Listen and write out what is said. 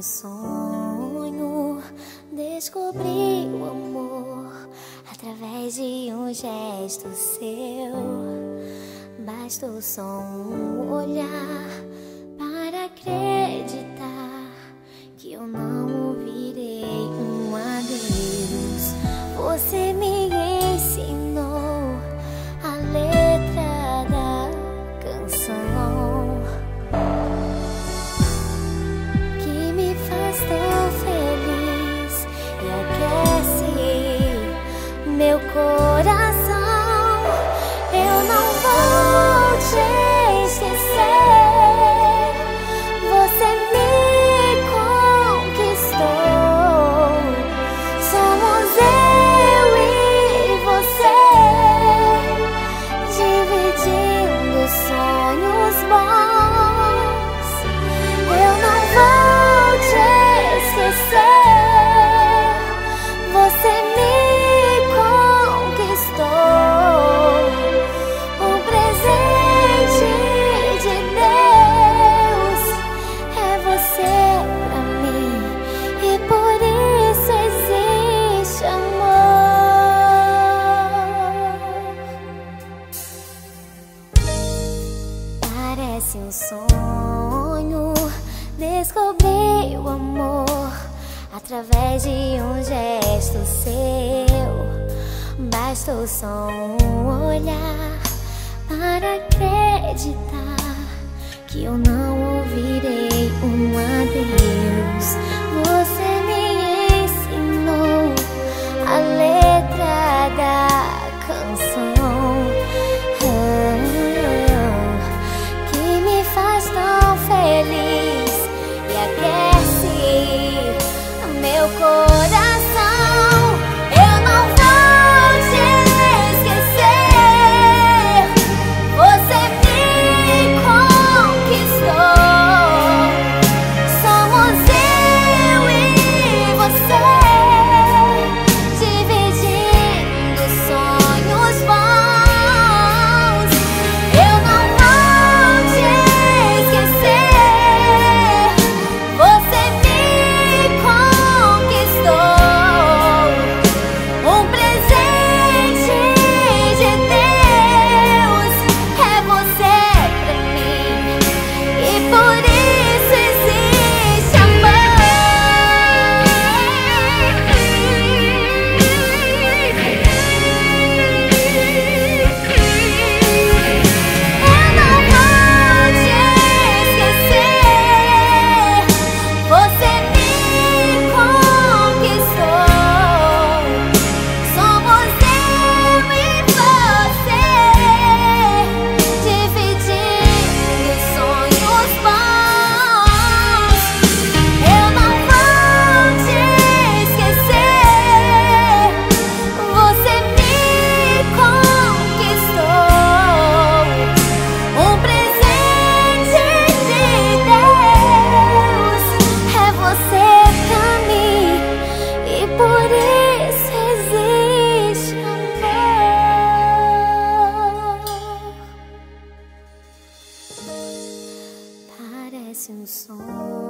sonho, descobri o amor através de um gesto seu. Bastou só um olhar para acreditar que eu não ouvirei um adeus. Você me ensinou a letra da canção que me faz tão feliz e aquece meu coração. Eu não vou te esquecer, você me conquistou. Somos eu e você, dividindo sonhos bons. Eu não vou te esquecer, você me conquistou. Um presente de Deus é você pra mim, e por isso existe amor. Parece um sonho, descobri o amor através de um gesto seu. Bastou só um olhar para acreditar que eu não ouvirei um adeus. Você me ensinou a letra da canção que me faz tão feliz e aquece meu coração. Eu não vou te esquecer, você me conquistou. Somos eu e você, dividindo sonhos bons. Eu não vou te esquecer, você me conquistou. Um presente de Deus é você pra mim, e por isso existe amor. Eu não vou te esquecer, você me conquistou. Somos eu e você, dividindo sonhos bons. Eu não vou te esquecer, você me conquistou. Um presente de Deus é você pra mim, e por isso existe amor. Parece um sonho,